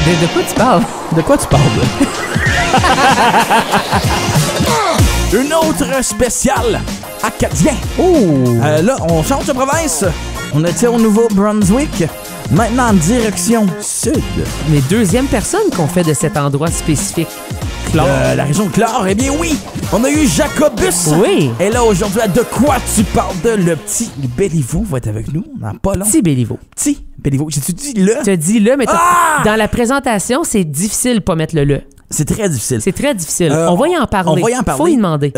De quoi tu parles? De quoi tu parles? Une autre spéciale acadien. Oh! Là, on change de province. On était au Nouveau-Brunswick. Maintenant, en direction sud. Mais deuxième personne qu'on fait de cet endroit spécifique. Claude. La région de Clare, eh bien oui, on a eu Jacobus. Oui. Et là, aujourd'hui, de quoi tu parles de le petit Béliveau va être avec nous dans pas long. Petit Béliveau. Petit Béliveau. J'ai-tu dit le? Tu as dit le, mais Ah! dans la présentation, c'est difficile de pas mettre le. C'est très difficile. C'est très difficile. On va y en parler. On va y en parler. Faut y demander.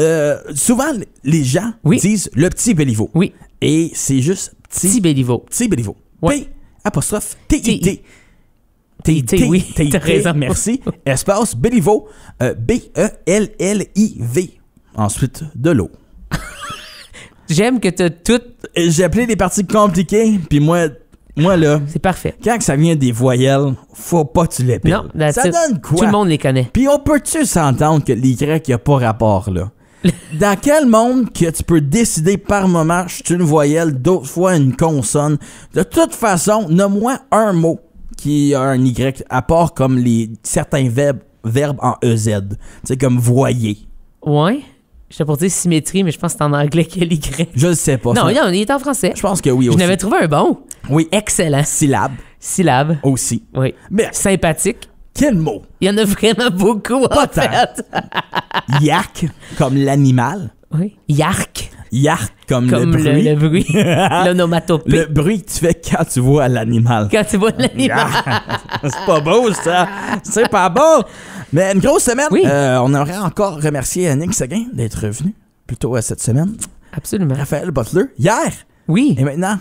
Souvent, les gens disent le petit Béliveau. Oui. Et c'est juste Petit Béliveau. Petit Béliveau. Ouais. P apostrophe T-I-T. T-I-T, oui, t'as raison. Merci. Espace Béliveau. B-E-L-L-I-V. Ensuite, de l'eau. J'aime que t'as tout. J'ai appelé des parties compliquées, puis moi là, C'est parfait. quand ça vient des voyelles, faut pas que tu les piles. Non, that's Ça it. donne quoi? Tout le monde les connaît. Puis on peut-tu s'entendre que l'Y a pas rapport là? Dans quel monde que tu peux décider par moment, je suis une voyelle, d'autres fois une consonne? De toute façon, nomme-moi un mot qui a un Y, à part comme certains verbes en EZ. Tu sais, comme voyer. Ouais. J'étais pour dire symétrie, mais je pense que c'est en anglais qu'il y a l'Y. Je le sais pas. Non, ça. il est en français. Je pense que oui Je aussi. n'avais trouvé un bon. Oui. Excellent. Syllabe Syllabe. aussi. Oui. Mais Sympathique. quel mot? Il y en a vraiment beaucoup, Pas en fait. Yak, comme l'animal. Oui. Yark. Yark, comme le Comme bruit. le bruit. L'onomatopée. Le bruit que tu fais quand tu vois l'animal. Quand tu vois l'animal. C'est pas beau, ça. C'est pas beau. Mais une grosse semaine. Oui. On aimerait encore remercier Nick Seguin d'être venu plus tôt cette semaine. Absolument. Raphaël Butler, hier. Oui. Et maintenant,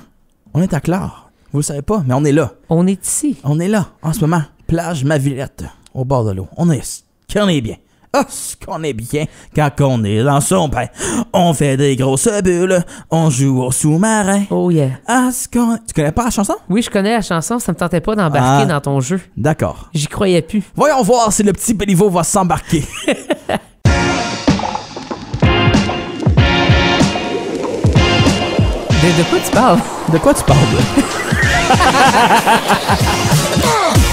on est à Clare. Vous le savez pas, mais on est là. On est ici. On est là, en ce moment. Plage Mavillette, au bord de l'eau. On est bien. Ah, ce qu'on est bien quand on est dans son bain. On fait des grosses bulles, on joue au sous-marin. Oh yeah. Ah, ce qu'on... Tu connais pas la chanson? Oui, je connais la chanson, ça me tentait pas d'embarquer dans ton jeu. D'accord. J'y croyais plus. Voyons voir si le petit Béliveau va s'embarquer. De quoi tu parles? De quoi tu parles?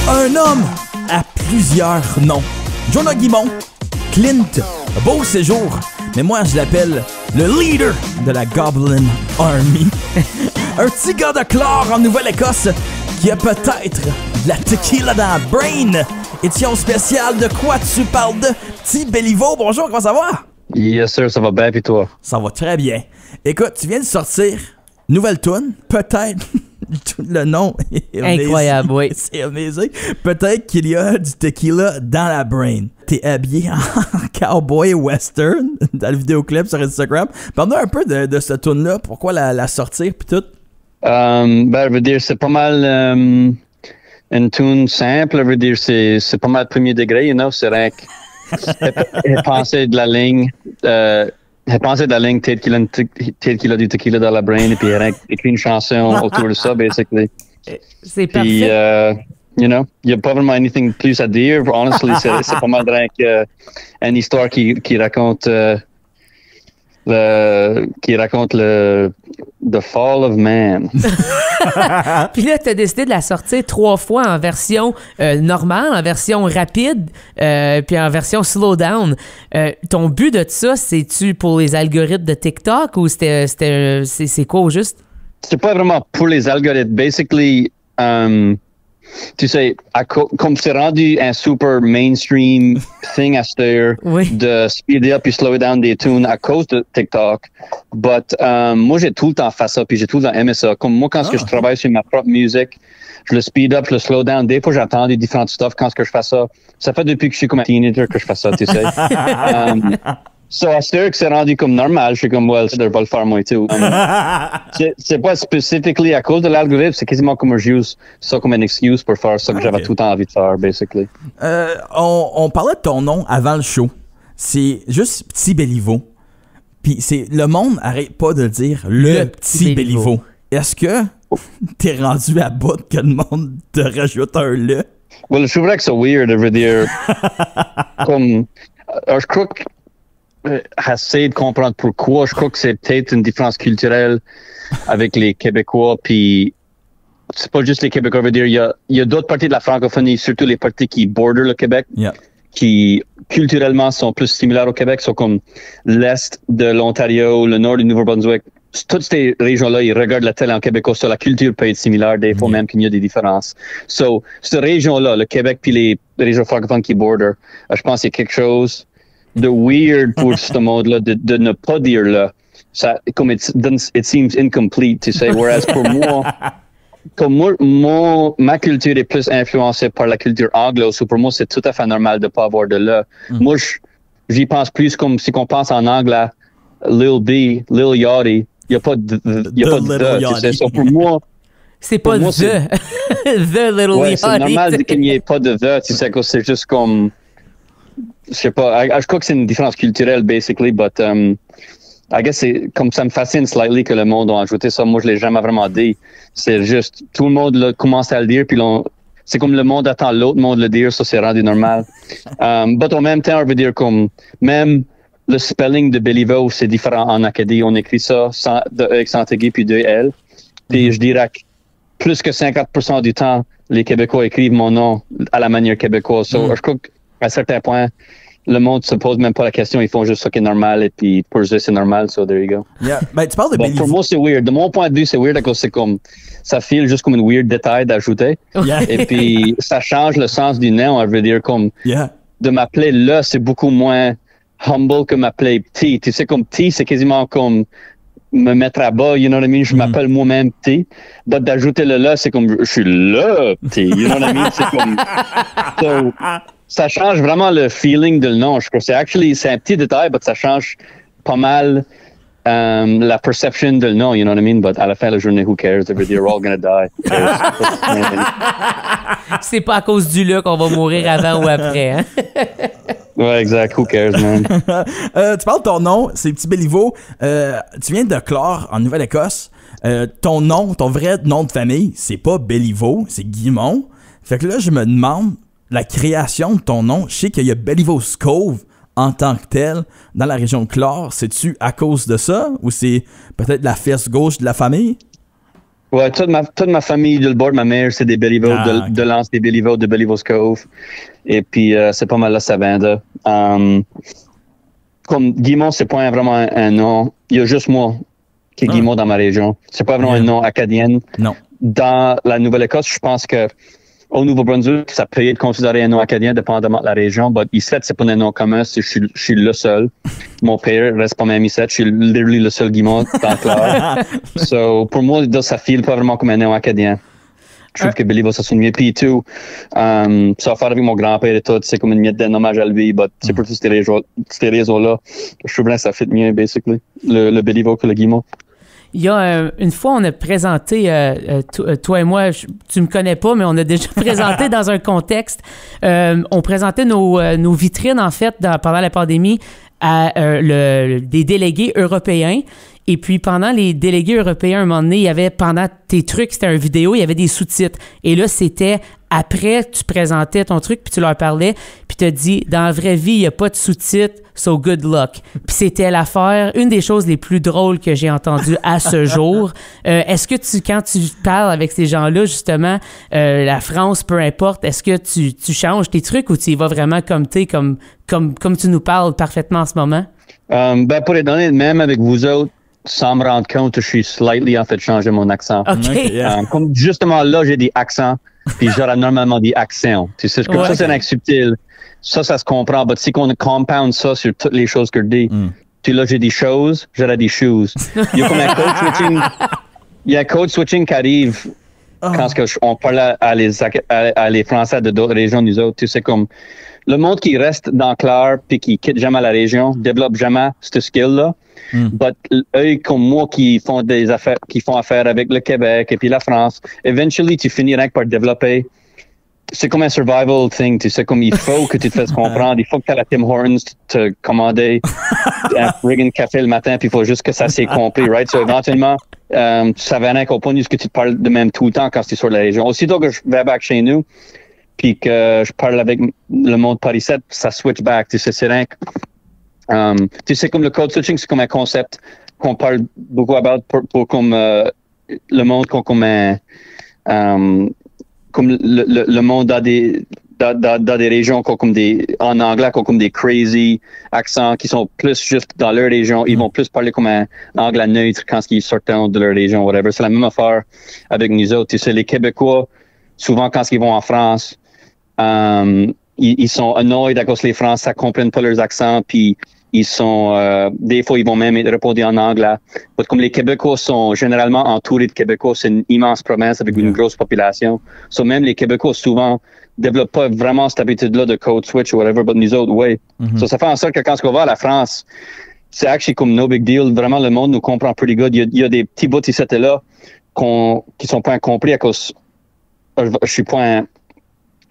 Un homme à plusieurs noms. Jonah Guimond, Clint, Beau Séjour, mais moi je l'appelle le leader de la Goblin Army. Un petit gars de Clare en Nouvelle-Écosse qui a peut-être de la tequila dans la brain. Édition spéciale de quoi tu parles de petit Béliveau. Bonjour, comment ça va? Yes sir, ça va bien pis toi? Ça va très bien. Écoute, tu viens de sortir nouvelle toune, peut-être. Le nom est Incroyable, oui. C'est amazing. Peut-être qu'il y a du tequila dans la brain. T'es habillé en cowboy western dans le vidéoclip sur Instagram. Parle-nous un peu de cette tune-là. Pourquoi la sortir puis tout? Ben, je veux dire, c'est pas mal une tune simple. Je veux dire, c'est pas mal premier degré, you know. C'est rien que penser de la ligne. Penser de la ligne tel qu'il a du tequila dans la brain et puis rien écrit une chanson autour de ça, basically. C'est Puis, parfait. you know, il n'y a pas vraiment anything plus à dire. Honestly, c'est pas mal rien qu'une histoire qui raconte The Fall of Man. Puis là, tu as décidé de la sortir 3 fois en version normale, en version rapide, puis en version slow down. Ton but de ça, c'est-tu pour les algorithmes de TikTok ou c'est quoi au juste? C'est pas vraiment pour les algorithmes. Basically, tu sais, comme c'est rendu un super mainstream thing à cette heure Oui. de speed up et slow down des tunes à cause de TikTok. But moi, j'ai tout le temps fait ça, puis j'ai tout le temps aimé ça. Comme moi, quand je travaille sur ma propre musique, je le speed up, je le slow down. Des fois, j'entends des différentes stuff quand je fais ça. Ça fait depuis que je suis comme un teenager que je fais ça, tu sais. So, à cette heure que c'est rendu comme normal, je suis comme, well, je devrais pas le faire moi, tout. C'est pas spécifiquement à cause de l'algorithme, c'est quasiment comme je use ça comme une excuse pour faire ça que j'avais tout le temps envie de faire, basically. On parlait de ton nom avant le show. C'est juste Petit Béliveau. Puis le monde arrête pas de dire le Petit Béliveau. Est-ce que t'es rendu à bout que le monde te rajoute un le? Well, je trouverais que c'est weird, je veux dire. Comme, je crois que essayer de comprendre pourquoi. Je crois que c'est peut-être une différence culturelle avec les Québécois puis c'est pas juste les Québécois, veut dire, il y a d'autres parties de la francophonie, surtout les parties qui border le Québec, qui culturellement sont plus similaires au Québec, sont comme l'Est de l'Ontario, le Nord du Nouveau-Brunswick. Toutes ces régions-là, ils regardent la télé en québécois, la culture peut être similaire, des fois même qu'il y a des différences. So, cette région-là, le Québec puis les régions francophones qui border, je pense qu'il y a quelque chose de weird pour ce monde-là, de ne pas dire là. Ça, comme it seems incomplete, tu sais, whereas pour moi, comme ma culture est plus influencée par la culture anglo, so pour moi, c'est tout à fait normal de ne pas avoir de là. Moi, j'y pense plus comme si on pense en anglais, Lil B, Lil Yachty, il n'y a pas de, tu sais, so pour moi, c'est pas moi, the Little Yachty. C'est normal qu'il n'y ait pas de the, tu sais, que c'est juste comme, je sais pas, je crois que c'est une différence culturelle, basically, but, I guess c'est comme ça me fascine slightly que le monde a ajouté ça. Moi, je l'ai jamais vraiment dit. C'est juste, tout le monde là, commence à le dire, puis c'est comme le monde attend l'autre monde le dire, ça c'est rendu normal. But en même temps, on veut dire comme, même le spelling de Béliveau, c'est différent en Acadie. On écrit ça avec Santégué puis 2 L. Puis je dirais que plus que 50% du temps, les Québécois écrivent mon nom à la manière québécoise. So, je crois qu'à certains points, le monde se pose même pas la question, ils font juste ce qui est normal et puis pour eux c'est normal, so there you go. Yeah. Ben, tu parles de Béliveau. Pour moi c'est weird. De mon point de vue c'est weird parce que c'est comme ça file juste comme une weird détail d'ajouter. Et puis ça change le sens du nom. Je veux dire comme de m'appeler là c'est beaucoup moins humble que m'appeler petit. Tu sais comme petit c'est quasiment comme me mettre à bas, you know what I mean? Je m'appelle moi-même petit. But d'ajouter le là c'est comme je suis là petit. You know what I mean? C'est comme so, ça change vraiment le feeling de le nom. Je crois que c'est un petit détail, mais ça change pas mal la perception de le nom, you know what I mean? But à la fin de la journée, who cares? They're all gonna die. C'est pas à cause du là qu'on va mourir avant ou après, hein? Ouais, exact. Who cares, man? Tu parles de ton nom, c'est Petit Béliveau. Tu viens de Clore, en Nouvelle-Écosse. Ton nom, ton vrai nom de famille, c'est pas Béliveau, c'est Guimont. Fait que là, je me demande, la création de ton nom, je sais qu'il y a Béliveau's Cove en tant que tel dans la région de Clore. C'est-tu à cause de ça ou c'est peut-être la fesse gauche de la famille? Ouais, toute ma famille, de le bord de ma mère, c'est des Béliveau, de l'anse des Béliveau, de Béliveau's Cove. Et puis, c'est pas mal là, ça vient de. Comme Guimont, c'est pas vraiment un nom. Il y a juste moi qui est Guimont dans ma région. C'est pas vraiment un nom acadien. Non. Dans la Nouvelle-Écosse, je pense que au Nouveau-Brunswick, ça peut être considéré un nom acadien dépendamment de la région, mais ici, c'est pas un nom commun, je suis le seul. Mon père reste pas même ici, je suis literally le seul Guimont dans Clore. So, pour moi, ça file pas vraiment comme un nom acadien. Je trouve que Béliveau, ça sonne mieux. Puis tout, ça va faire avec mon grand-père et tout, c'est comme une miette d'un hommage à lui, mais c'est pour tous ces réseaux-là. Je trouve que ça fit mieux, basically, le Béliveau que le Guimont. Il y a une fois, on a présenté, toi et moi, tu me connais pas, mais on a déjà présenté dans un contexte, on présentait nos vitrines, en fait, pendant la pandémie, à des délégués européens. Et puis, pendant les délégués européens, à un moment donné, il y avait, pendant tes trucs, c'était une vidéo, il y avait des sous-titres. Et là, c'était après, tu présentais ton truc, puis tu leur parlais, puis tu as dit, dans la vraie vie, il n'y a pas de sous-titres, so good luck. Puis c'était l'affaire, une des choses les plus drôles que j'ai entendues à ce jour. Est-ce que quand tu parles avec ces gens-là, justement, la France, peu importe, est-ce que tu changes tes trucs ou tu y vas vraiment comme tu es, comme tu nous parles parfaitement en ce moment? Ben, pour être honnête, même avec vous autres, sans me rendre compte, je suis slightly en fait changer mon accent. OK. Comme justement là, j'ai des accents, puis j'aurais normalement des accents. Tu sais, comme ça, c'est un acte subtil. Ça se comprend. Mais si on compound ça sur toutes les choses que je dis, puis là, j'ai des choses, j'aurais des shoes. Il y a comme un code switching. Il y a un code switching qui arrive quand on parle à les Français de d'autres régions, nous autres. Tu sais, comme le monde qui reste dans Clore puis qui quitte jamais la région, développe jamais ce skill-là. But eux comme moi qui font affaire avec le Québec et puis la France, eventually tu finiras par développer. C'est comme un survival thing, tu sais, comme il faut que tu te fasses comprendre, il faut que tu aies la Tim Hortons te commander un friggin' café le matin, puis il faut juste que ça s'est compris, right? So éventuellement, ça va être au point de que tu te parles de même tout le temps quand tu es sur la région. Aussitôt que je vais back chez nous, puis que je parle avec le monde Paris 7, ça switch back, tu sais, c'est rien que tu sais, comme le code switching, c'est comme un concept qu'on parle beaucoup about pour comme le monde comme un comme le monde a dans des régions en anglais comme des crazy accents qui sont plus juste dans leur région. Ils vont plus parler comme un anglais neutre quand ils sortent de leur région, whatever. C'est la même affaire avec nous autres. Tu sais, les Québécois, souvent quand ils vont en France, ils sont annoyed à cause que les Français ne comprennent pas leurs accents, puis ils sont, des fois, ils vont même répondre en anglais. Mais comme les Québécois sont généralement entourés de Québécois, c'est une immense province avec une grosse population. So même les Québécois, souvent, développent pas vraiment cette habitude-là de code switch ou whatever, but nous autres, oui. So ça fait en sorte que quand on va à la France, c'est actually comme no big deal. Vraiment, le monde nous comprend pretty good. Il y a des petits bouts ici et là qui sont pas incompris à cause, je suis pas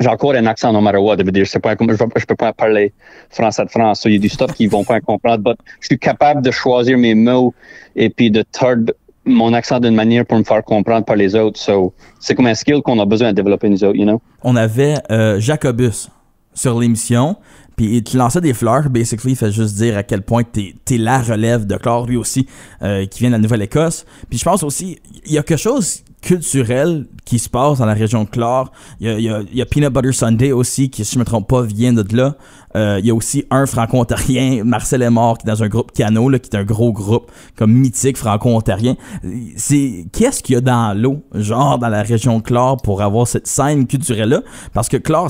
j'ai encore un accent no matter what. Je peux pas parler français de France. So, il y a du stuff qu'ils vont pas comprendre. But je suis capable de choisir mes mots et puis de tord mon accent d'une manière pour me faire comprendre par les autres. So, c'est comme un skill qu'on a besoin de développer nous autres, you know? On avait Jacobus sur l'émission, puis il te lançait des fleurs. Basically, il fait juste dire à quel point t'es la relève de Claude, lui aussi, qui vient de la Nouvelle-Écosse. Puis je pense aussi, il y a quelque chose culturel qui se passe dans la région de Clare. Il y a Peanut Butter Sunday aussi, qui, si je me trompe pas, vient de là. Il y a aussi un franco-ontarien, Marcel Aymar, qui est dans un groupe Cano, là, qui est un gros groupe comme mythique franco-ontarien. Qu'est-ce qu'il y a dans l'eau, genre dans la région de Clare, pour avoir cette scène culturelle-là? Parce que Clare,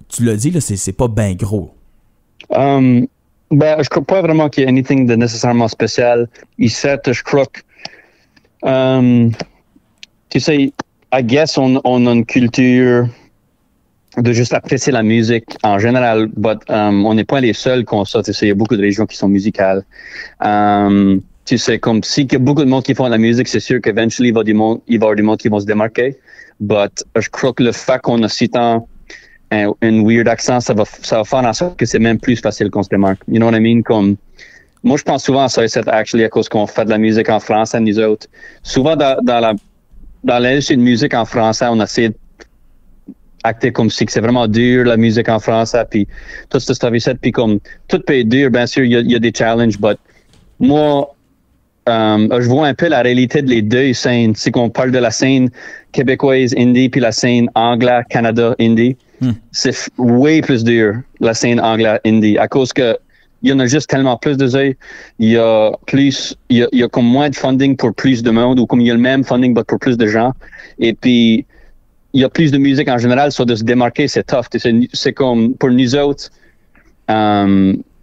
tu l'as dit, là, c'est pas bien gros. Je crois pas vraiment qu'il y ait anything de nécessairement spécial. Ici, je crois que tu sais, I guess on a une culture de juste apprécier la musique en général, but on n'est pas les seuls qu'on ça. Tu sais, il y a beaucoup de régions qui sont musicales. Tu sais, comme si il y a beaucoup de monde qui font de la musique, c'est sûr qu'éventuellement, il va y avoir du monde qui vont se démarquer. But je crois que le fait qu'on a si tant un weird accent, ça va faire en sorte que c'est même plus facile qu'on se démarque. You know what I mean? Comme, moi, je pense souvent à ça, actually, à cause qu'on fait de la musique en français, nous autres. Souvent, dans l'industrie de musique en français, on essaie d'acter comme si c'est vraiment dur, la musique en français, puis tout ce stuff-là, puis comme, tout peut être dur, bien sûr, il y a des challenges, but moi, je vois un peu la réalité de les deux scènes. C'est qu'on parle de la scène québécoise indie, puis la scène anglaise, Canada, indie. C'est way plus dur, la scène anglaise, indie, à cause que il y en a juste tellement plus de œufs. Il y a comme moins de funding pour plus de monde, ou comme il y a le même funding, mais pour plus de gens. Et puis, il y a plus de musique en général, so de se démarquer, c'est tough. C'est comme, pour nous autres,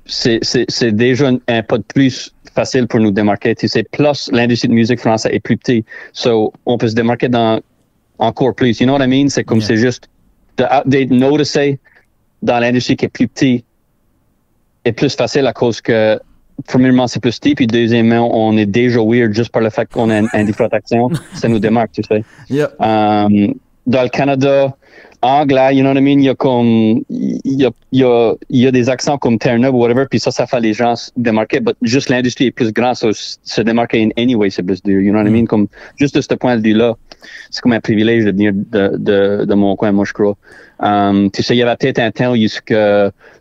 c'est déjà un pas de plus facile pour nous démarquer. Plus l'industrie de musique française est plus petite, so on peut se démarquer dans encore plus. You know what I mean? C'est comme, c'est juste d'être noticé dans l'industrie qui est plus petite est plus facile à cause que, premièrement, c'est plus petit, puis deuxièmement, on est déjà weird juste par le fait qu'on a une diffraction. Ça nous démarque, tu sais. Yeah. Dans le Canada, anglais, you know what I mean? Il y a des accents comme turn up ou whatever, puis ça fait les gens se démarquer, mais juste l'industrie est plus grande, so se démarquer in anyway, c'est plus dur, you know what I mean? Comme, juste de ce point de vue-là, c'est comme un privilège de venir de mon coin, moi, je crois. Tu sais, il y avait peut-être un temps où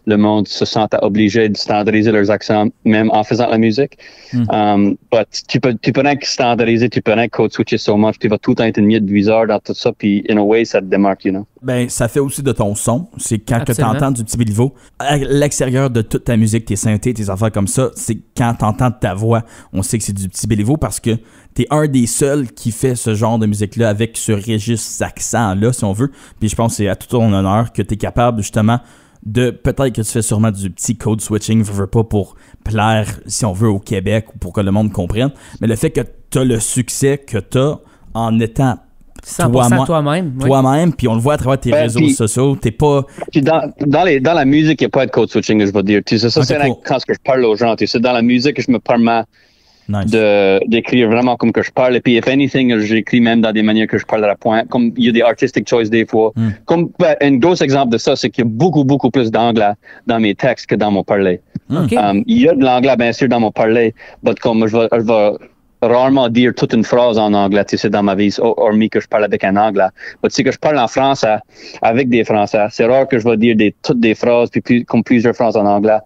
le monde se sentait obligé de standardiser leurs accents, même en faisant la musique. But tu peux rien que standardiser, tu peux rien que code switcher so much, tu vas tout le temps être une miette bizarre dans tout ça, puis in a way, ça te démarque, you know. Ben, ça fait aussi de ton son. C'est quand tu entends du petit Béliveau, à l'extérieur de toute ta musique, tes synthés, tes affaires comme ça, c'est quand tu entends ta voix, on sait que c'est du petit Béliveau parce que t'es un des seuls qui fait ce genre de musique-là avec ce registre accent-là, si on veut. Puis je pense que c'est à tout ton honneur que t'es capable, justement, de peut-être que tu fais sûrement du petit code switching, veux pas pour plaire, si on veut, au Québec ou pour que le monde comprenne. Mais le fait que t'as le succès que t'as en étant 100% toi-même, puis on le voit à travers tes réseaux sociaux, t'es pas... Dans la musique, il n'y a pas de code switching, je vais dire. Tu sais, ça, c'est cool. Quand je parle aux gens. Tu sais, dans la musique, je me permets d'écrire vraiment comme que je parle. Et puis, if anything, j'écris même dans des manières que je parle à la pointe. Comme il y a des artistic choice des fois. Comme un gros exemple de ça, c'est qu'il y a beaucoup, beaucoup plus d'anglais dans mes textes que dans mon parler. Il y a de l'anglais, bien sûr, dans mon parler, mais comme je vais rarement dire toute une phrase en anglais, tu sais, dans ma vie, hormis que je parle avec un anglais. Mais tu sais, que je parle en français avec des français, c'est rare que je vais dire toutes des phrases, puis comme plusieurs phrases en anglais.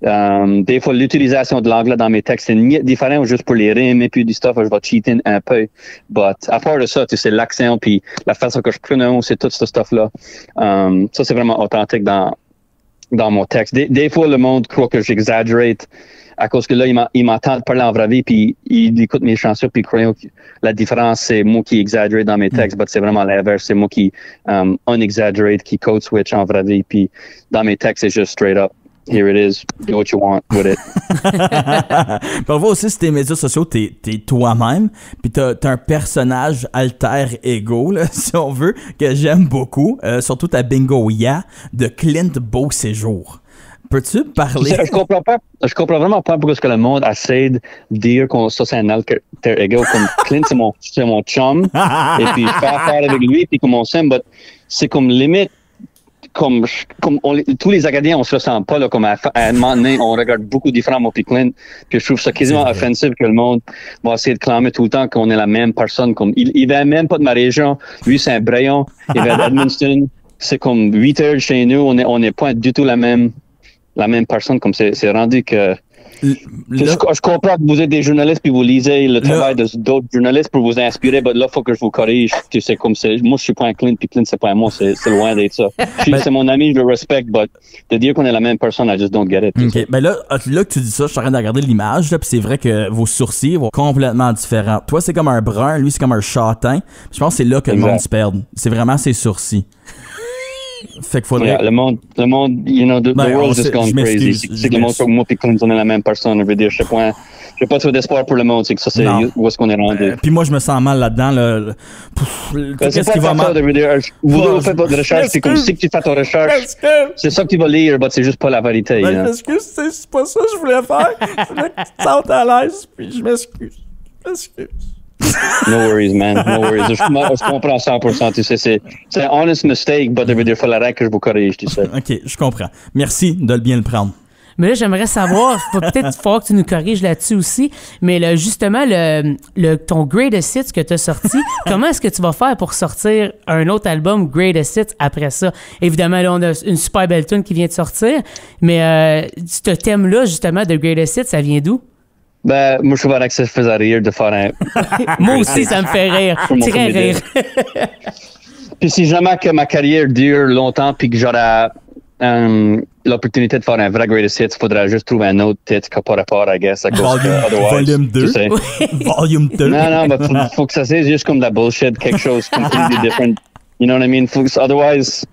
Des fois, l'utilisation de l'anglais dans mes textes, c'est différent juste pour les rimes et puis du stuff, je vais cheater un peu. But à part de ça, tu sais, l'accent puis la façon que je prononce et tout ce stuff-là, ça, c'est vraiment authentique dans mon texte. Des fois, le monde croit que j'exagérate à cause que là, il m'entend parler en vraie vie puis il écoute mes chansons puis il croit que la différence, c'est moi qui exagérate dans mes textes, but c'est vraiment l'inverse. C'est moi qui unexaggerate, qui code switch en vraie vie puis dans mes textes, c'est juste straight up. Here it is. Do what you want with it. Puis on voit aussi sur tes médias sociaux, t'es toi-même, puis t'as un personnage alter ego, là, si on veut, que j'aime beaucoup, surtout ta bingo yeah de Clint Beauséjour. Peux-tu parler? Je comprends vraiment pas pourquoi que le monde essaie de dire que ça c'est un alter ego. Comme Clint, c'est mon chum, et puis je fais affaire avec lui, puis comme on s'aime, but c'est comme limite. Comme tous les Acadiens, on se ressent pas, là, comme à un moment donné, on regarde beaucoup différents, moi puis Clint, puis je trouve ça quasiment offensif que le monde va essayer de clamer tout le temps qu'on est la même personne. Comme, il vient même pas de ma région, lui c'est un Brayon, il vient d'Edmundston, c'est comme 8 heures chez nous, on n'est pas du tout la même personne, comme c'est rendu que... Je comprends que vous êtes des journalistes puis vous lisez le travail d'autres journalistes pour vous inspirer, mais là, il faut que je vous corrige. Tu sais, comme c'est, moi, je suis pas un Clint, puis Clint, c'est pas un moi, c'est loin d'être ça. C'est mon ami, je le respecte, mais de dire qu'on est la même personne, I just don't get it. OK. Ben là que tu dis ça, je suis en train de regarder l'image, puis c'est vrai que vos sourcils vont complètement différents. Toi, c'est comme un brun, lui, c'est comme un châtain. Je pense que c'est là que le monde se perd. C'est vraiment ses sourcils. Fait qu'il faudrait... le monde, you know, the world is gone crazy. C'est que le monde, moi puis Clint, on est la même personne. Je veux dire, je sais pas trop d'espoir pour le monde, c'est que ça, c'est où est-ce qu'on est rendu. Puis moi, je me sens mal là-dedans. Qu'est-ce qui va mal? Vous faites pas de recherche, c'est comme si tu fais ta recherche. C'est ça que tu vas lire, mais c'est juste pas la vérité. Excuse, c'est pas ça que je voulais faire. Je voulais que tu te sentes à l'aise, puis je m'excuse. No worries, man. No worries. Je comprends 100%. Tu sais, c'est un honest mistake, but il faudrait que je vous corrige, tu sais. OK, je comprends. Merci de bien le prendre. Mais là, j'aimerais savoir, peut-être falloir que tu nous corriges là-dessus aussi, mais justement, ton Greatest Hits que tu as sorti, comment est-ce que tu vas faire pour sortir un autre album Greatest Hits après ça? Évidemment, là, on a une super belle tune qui vient de sortir, mais ce thème-là, justement, de Greatest Hits, ça vient d'où? Ben, moi, je trouvais que ça faisait rire de faire un... Moi aussi, ça me fait rire. Très rire. Puis si jamais que ma carrière dure longtemps puis que j'aurai l'opportunité de faire un vrai Greatest Hits, il faudrait juste trouver un autre titre qui n'a pas rapport, I guess. Volume 2. Volume 2. Non, mais faut que ça soit juste comme de la bullshit, quelque chose completely different. You know what I mean? Otherwise...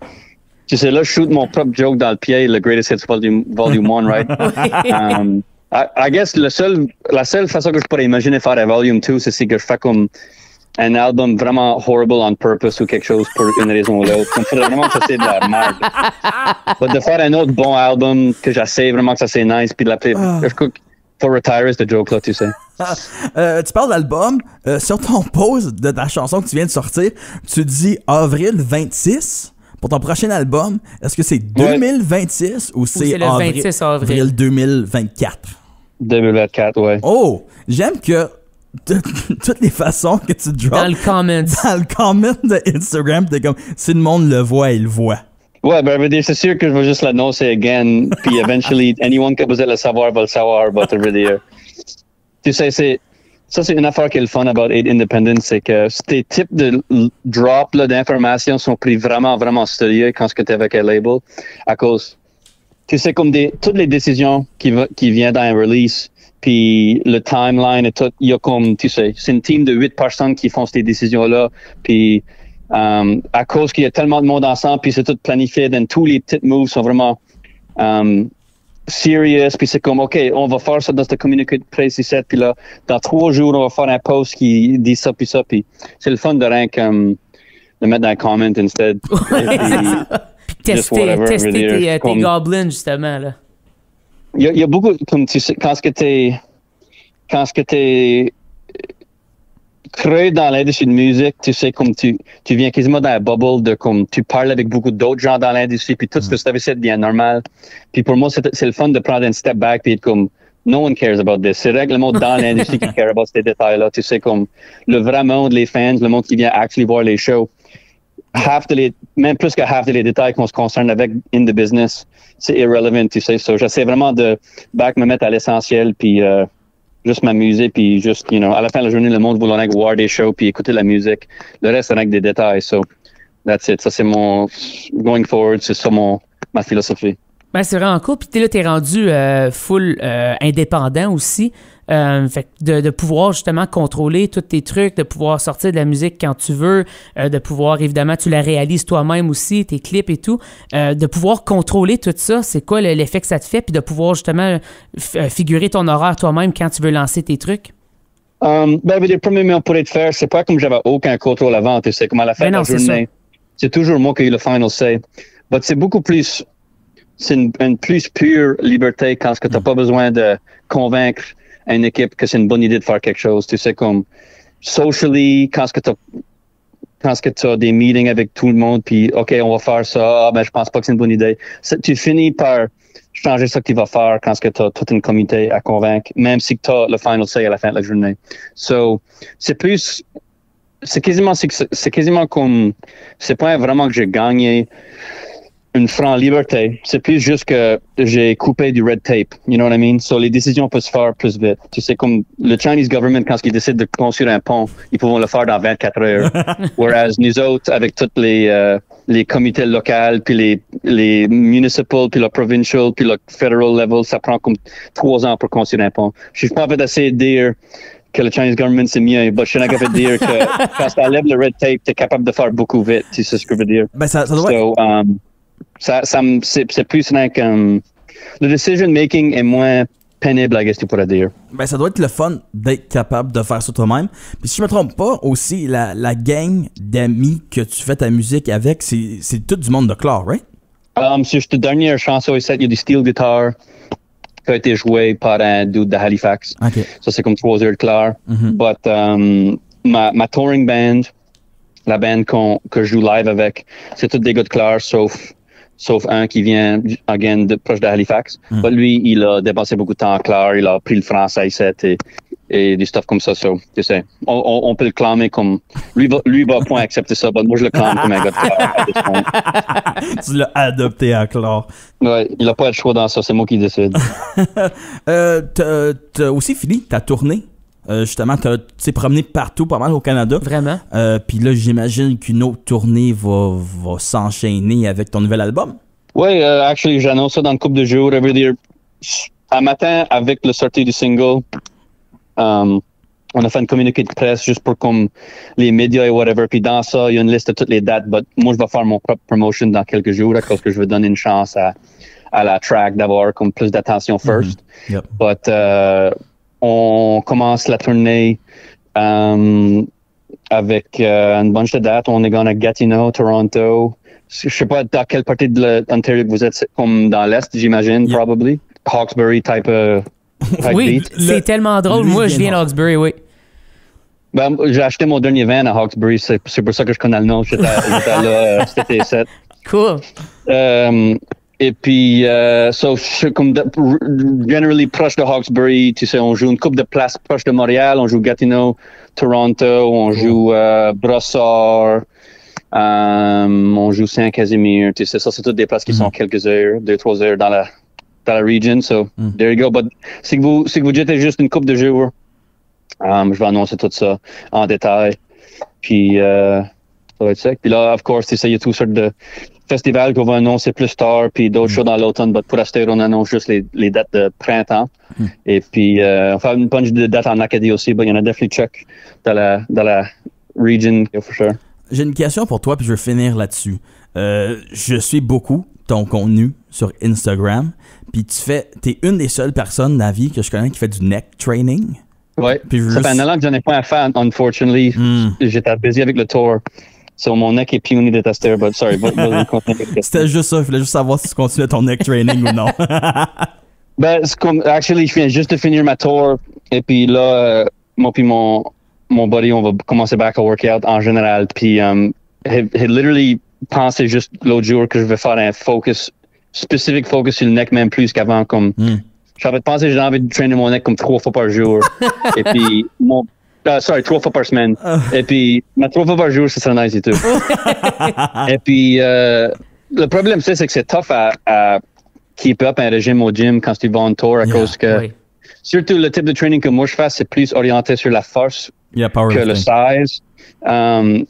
Tu sais, là, je shoot mon propre joke dans le pied, le Greatest Hits Volume 1, right? I guess la seule façon que je pourrais imaginer faire un Volume 2, c'est si que je fais comme un album vraiment horrible on purpose ou quelque chose pour une raison ou l'autre. Il faudrait vraiment que ça c'est de la merde. Mais de faire un autre bon album que j'essaie vraiment que ça c'est nice puis de l'appeler... For retire, c'est joke là, tu sais. Tu parles d'album. Sur ton post de ta chanson que tu viens de sortir, tu dis avril 26. Pour ton prochain album, est-ce que c'est 2026 ou c'est le 26 avril 2024? 2024, ouais. Oh! J'aime que toutes les façons que tu drops... Dans le comment de Instagram, t'es comme, si le monde le voit, il le voit. Ouais, ben, c'est sûr que je vais juste l'annoncer again, puis eventually, anyone qui a besoin de le savoir va le savoir, but je veux dire. Tu sais, ça, c'est une affaire qui est le fun about 8 Independent, c'est que ces types de drops d'informations sont pris vraiment, vraiment sérieux quand tu es avec un label, à cause, tu sais, comme toutes les décisions qui viennent dans un release, puis le timeline et tout, il y a comme, tu sais, c'est une team de 8 personnes qui font ces décisions-là, puis à cause qu'il y a tellement de monde ensemble, puis c'est tout planifié, donc tous les petits moves sont vraiment... serious, puis c'est comme, OK, on va faire ça dans ce communiqué de presse ici, puis là, dans 3 jours, on va faire un post qui dit ça, puis c'est le fun de rien comme de mettre dans un comment instead. Puis tester tes goblins, justement, là. Il y a beaucoup, comme tu sais, quand t'es creux dans l'industrie de musique, tu sais, comme tu viens quasiment dans la bubble de comme tu parles avec beaucoup d'autres gens dans l'industrie, puis tout ce que tu avais, c'est bien normal. Puis pour moi, c'est le fun de prendre un step back, puis être comme, no one cares about this. C'est vrai que le monde dans l'industrie qui care about ces détails-là. Tu sais, comme le vrai monde, les fans, le monde qui vient actually voir les shows. même plus que half de les détails qu'on se concerne avec in the business, c'est irrelevant, tu sais. So, j'essaie vraiment de me mettre à l'essentiel, puis juste m'amuser, puis juste, à la fin de la journée, le monde voulait voir des shows, puis écouter la musique. Le reste, c'est avec des détails. So, that's it. Ça, c'est mon going forward, c'est ça ma philosophie. Ben, c'est vraiment cool. Puis là, t'es rendu full indépendant aussi. Fait que de pouvoir justement contrôler tous tes trucs, de pouvoir sortir de la musique quand tu veux, de pouvoir, évidemment, tu la réalises toi-même aussi, tes clips et tout, de pouvoir contrôler tout ça, c'est quoi l'effet que ça te fait, puis de pouvoir justement figurer ton horaire toi-même quand tu veux lancer tes trucs? Les premiers mois pour être faire, c'est pas comme j'avais aucun contrôle avant, tu sais, comme à la fin de la journée. C'est toujours moi qui ai le final say. Mais c'est beaucoup plus, c'est une plus pure liberté quand tu n'as pas besoin de convaincre une équipe que c'est une bonne idée de faire quelque chose. Tu sais, comme socially, quand tu as des meetings avec tout le monde, puis OK, on va faire ça, mais je pense pas que c'est une bonne idée. Tu finis par changer ce que tu vas faire quand tu as toute une communauté à convaincre, même si tu as le final say à la fin de la journée. So, c'est quasiment comme, c'est pas vraiment que j'ai gagné une franche liberté. C'est plus juste que j'ai coupé du red tape. You know what I mean? So, les décisions peuvent se faire plus vite. Tu sais, comme le Chinese government, quand ils décident de construire un pont, ils peuvent le faire dans 24 heures. Whereas nous autres, avec toutes les comités locaux, puis les municipal, puis le provincial, puis le federal level, ça prend comme 3 ans pour construire un pont. Je suis pas en fait d'essayer de dire que le Chinese government c'est mieux, mais je suis capable de dire que quand tu enlèves le red tape, tu es capable de faire beaucoup vite. Tu sais ce que je veux dire? Ben, ça doit c'est plus le decision making est moins pénible, I guess tu pourrais dire. Ben, ça doit être le fun d'être capable de faire ça toi-même. Puis si je me trompe pas, aussi, la gang d'amis que tu fais ta musique avec, c'est tout du monde de Clare, right? Sur cette dernière chanson, il y a du steel guitar qui a été joué par un dude de Halifax. Okay. Ça, c'est comme 3 heures de Clare. But ma touring band, la band que je joue live avec, c'est tous des gars de Clare, sauf un qui vient, again, proche de Halifax. But lui, il a dépensé beaucoup de temps à Clare, il a appris le français et des stuff comme ça. So, tu sais, on peut le clamer comme... Lui va point accepter ça, mais moi, je le clame comme un gars de Clare. Tu l'as adopté à Clare. Ouais, il n'a pas le choix dans ça, c'est moi qui décide. T'as aussi fini ta tournée. Justement, tu t'es promené partout, pas mal au Canada. Vraiment. Puis là, j'imagine qu'une autre tournée va s'enchaîner avec ton nouvel album. Oui, actually, j'annonce ça dans une couple de jours. Un matin, avec le sortie du single, on a fait un communiqué de presse juste pour comme les médias et whatever. Puis dans ça, il y a une liste de toutes les dates. But moi, je vais faire mon propre promotion dans quelques jours parce que je veux donner une chance à la track d'avoir comme plus d'attention first. Yep. But on commence la tournée avec une bunch de dates. On est going à Gatineau, Toronto. Je sais pas dans quelle partie de l'Ontario vous êtes, comme dans l'Est, j'imagine, probably. Hawkesbury type oui, beat. C'est tellement drôle. Moi, je viens de Hawkesbury, oui. Ben, j'ai acheté mon dernier van à Hawkesbury. C'est pour ça que je connais le nom. J'étais là cet été 7. Cool. Et puis, je suis comme generally proche de Hawkesbury. Tu sais, on joue une coupe de places proche de Montréal. On joue Gatineau, Toronto. On joue Brossard. On joue Saint-Casimir. Tu sais, ça, c'est toutes des places qui sont quelques heures, 2-3 heures dans la region. So, there you go. But si vous jetez juste une coupe de jours, je vais annoncer tout ça en détail. Puis, ça va être sec. Puis là, of course, tu sais, il y a toutes sortes de festivals qu'on va annoncer plus tard, puis d'autres choses dans l'automne. Mais pour rester, on annonce juste les dates de printemps. Et puis, on fait une bunch de dates en Acadie aussi. Il y en a definitely check dans la region, for sure. J'ai une question pour toi, puis je vais finir là-dessus. Je suis beaucoup ton contenu sur Instagram, puis t'es une des seules personnes dans la vie que je connais qui fait du neck training. Oui, ça fait un an que j'en ai pas à faire, unfortunately. J'étais busy avec le tour. So, mon neck est puny de tester, but sorry. C'était juste ça, il fallait juste savoir si tu continuais ton neck training ou non. Ben, c'est comme, actually, je viens juste de finir ma tour, et puis là, moi puis mon buddy, on va commencer back à workout en général, puis j'ai literally pensé juste l'autre jour que je vais faire un spécifique focus sur le neck, même plus qu'avant, comme, j'avais pensé que j'ai envie de traîner mon neck comme 3 fois par jour, et puis Sorry, 3 fois par semaine. Et puis, 3 fois par jour, ça serait nice et tout. Et puis, le problème, c'est que c'est tough à keep up un régime au gym quand tu vas en tour à cause que, surtout le type de training que moi je fais, c'est plus orienté sur la force que le size.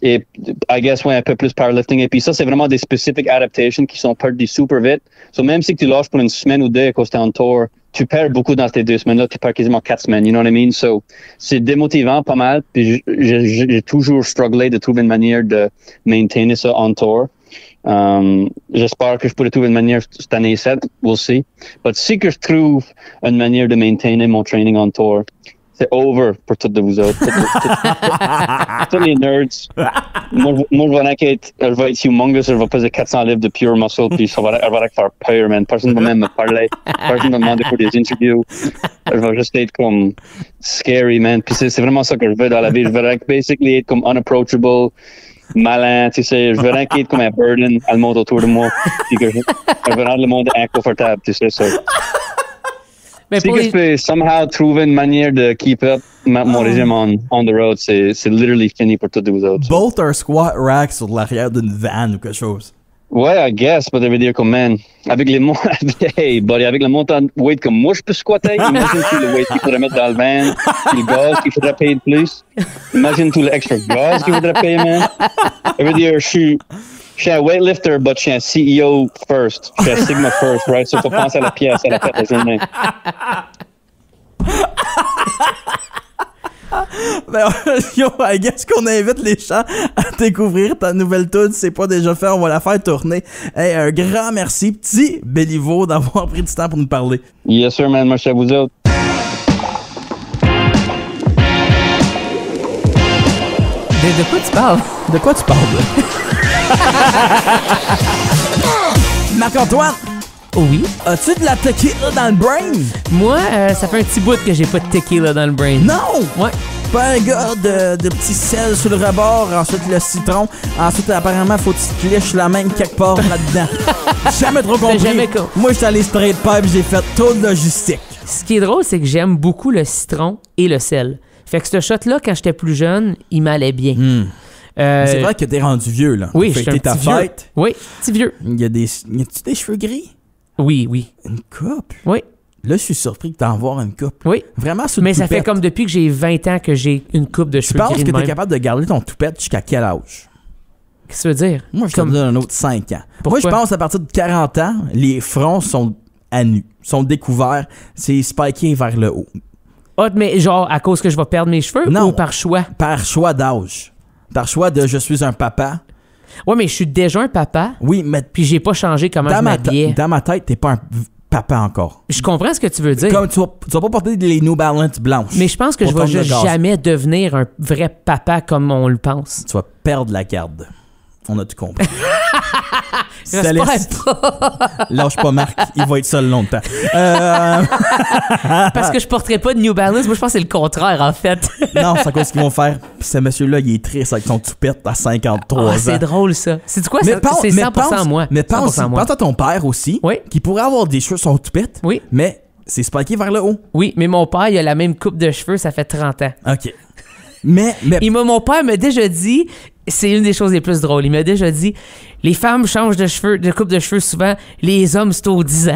Et I guess, un peu plus powerlifting. Et puis ça, c'est vraiment des specific adaptations qui sont perdues super vite. So même si tu lâches pour une semaine ou deux à cause que t'es en tour, tu perds beaucoup dans ces 2 semaines-là, tu perds quasiment 4 semaines, you know what I mean? So, c'est démotivant pas mal, puis j'ai toujours strugglé de trouver une manière de maintainer ça en tour. J'espère que je pourrai trouver une manière cette année, we'll see. But si que je trouve une manière de maintainer mon training en tour, c'est over pour toutes de vous autres. Tous les nerds. Moi, je vais être humongous, je vais peser 400 livres de pure muscle, puis je vais faire peur, man. Personne ne va même me parler. Personne ne va me demander pour des interviews. Je vais juste être comme scary, man. Puis c'est vraiment ça que je veux dans la vie. Je veux basically être comme unapproachable, malin, tu sais. Je veux rien être comme un burden à le monde autour de moi. Puis que je veux rendre le monde inconfortable, tu sais ça. Si je peux somehow trouver une manière de keep up mon régime on the road, c'est literally fini pour tous vous autres. Bolt un squat rack sur l'arrière d'une van ou quelque chose. Ouais, I guess, mais ça veut dire comme, man, avec le montant de weight que moi je peux squatter, imagine tout le weight qu'il faudrait mettre dans le van, le gaz qu'il faudrait payer de plus. Imagine tout l'extra gaz qu'il faudrait payer, man. Ça veut dire, je suis un weightlifter, but je suis un CEO first. Je suis un Sigma first, right? So, faut penser à la pièce, à la fête de journée. Ben, yo, I guess qu'on invite les gens à découvrir ta nouvelle tune. C'est pas déjà fait, on va la faire tourner. Hey, un grand merci, petit Béliveau, d'avoir pris du temps pour nous parler. Yes, sir, man. Merci à vous autres. De quoi tu parles? De quoi tu parles? Marc-Antoine! Oui. As-tu de la tequila dans le brain? Moi, ça fait un petit bout que j'ai pas de tequila dans le brain. Non! Ouais. Pas un gars de petits sel sur le rebord, ensuite le citron, ensuite apparemment faut que tu te liches la main quelque part là-dedans. Jamais trop compris. Jamais Moi, j'étais allé straight pipe, j'ai fait toute logistique. Ce qui est drôle, c'est que j'aime beaucoup le citron et le sel. Fait que ce shot-là, quand j'étais plus jeune, il m'allait bien. C'est vrai que t'es rendu vieux, là. Oui, je suis un ta petit fête. Vieux. Oui, petit vieux. Y a-tu des cheveux gris? Oui, oui. Une coupe? Oui. Là, je suis surpris que t'en voir une coupe. Oui. Vraiment sous le Mais ça toupette. fait comme depuis que j'ai 20 ans que j'ai une coupe de cheveux gris. Tu penses que de t'es même. capable de garder ton toupette jusqu'à quel âge? Qu'est-ce que ça veut dire? Moi, je te donne un autre 5 ans. Pourquoi? Moi, je pense à partir de 40 ans, les fronts sont à nu, sont découverts, c'est spiké vers le haut. Ah, mais genre à cause que je vais perdre mes cheveux Non. ou par choix? Par choix d'âge. Par choix de je suis un papa. Ouais, mais je suis déjà un papa. Oui, mais Puis j'ai pas changé comment je m'habillais. dans ma tête, t'es pas un papa encore. Je comprends ce que tu veux dire. Comme tu vas pas porter les New Balance blanches. Mais je pense que je vais juste jamais devenir un vrai papa comme on le pense. Tu vas perdre la garde. On a tout compris. J'espère pas. Lâche pas Marc, il va être seul longtemps. Parce que je porterai pas de New Balance. Moi, je pense que c'est le contraire, en fait. Non, c'est à cause qu'ils vont faire. Puis ce monsieur-là, il est triste avec son toupette à 53 ans. C'est drôle, ça. C'est quoi? Mais C'est 100% moi. Mais pense 100% moi. à ton père aussi, Oui. qui pourrait avoir des cheveux sur son toupette, Oui. mais c'est spiké vers le haut. Oui, mais mon père, il a la même coupe de cheveux, ça fait 30 ans. OK. Mais Mon père m'a déjà dit, c'est une des choses les plus drôles, il m'a déjà dit, les femmes changent de coupe de cheveux souvent, les hommes, c'est aux 10 ans.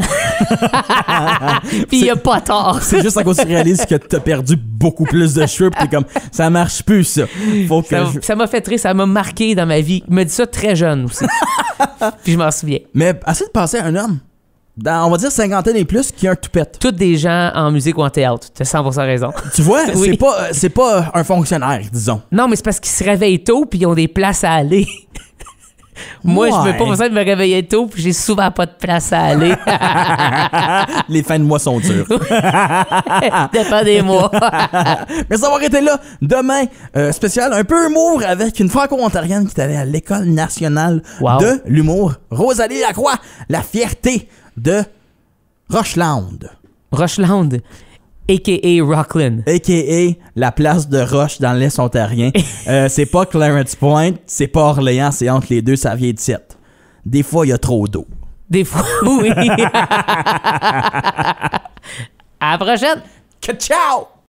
Puis il a pas tort. c'est juste à cause que tu réalises que t'as perdu beaucoup plus de cheveux, pis t'es comme, ça marche plus, ça. Faut que Ça m'a fait rire, ça m'a marqué dans ma vie. Il m'a dit ça très jeune aussi. Puis je m'en souviens. Mais assez de penser à un homme, on va dire cinquantaine et plus, qui a un toupette. Toutes des gens en musique ou en théâtre. Tu as 100% raison. Tu vois, Oui. c'est pas un fonctionnaire, disons. Non, mais c'est parce qu'ils se réveillent tôt puis ils ont des places à aller. Moi, je veux pas besoin de me réveiller tôt puis j'ai souvent pas de place à aller. Les fins de mois sont dures. Dépend des mois. Merci d'avoir été là. Demain, spécial un peu humour avec une franco-ontarienne qui est allée à l'École nationale Wow. de l'humour. Rosalie Lacroix, la fierté de Rocheland. Rocheland, a.k.a. Rockland. A.k.a. la place de Roche dans l'Est ontarien. C'est pas Clarence Point, c'est pas Orléans, c'est entre les deux, ça vient de 7. Des fois, il y a trop d'eau. Des fois, oui. À la prochaine. Ciao!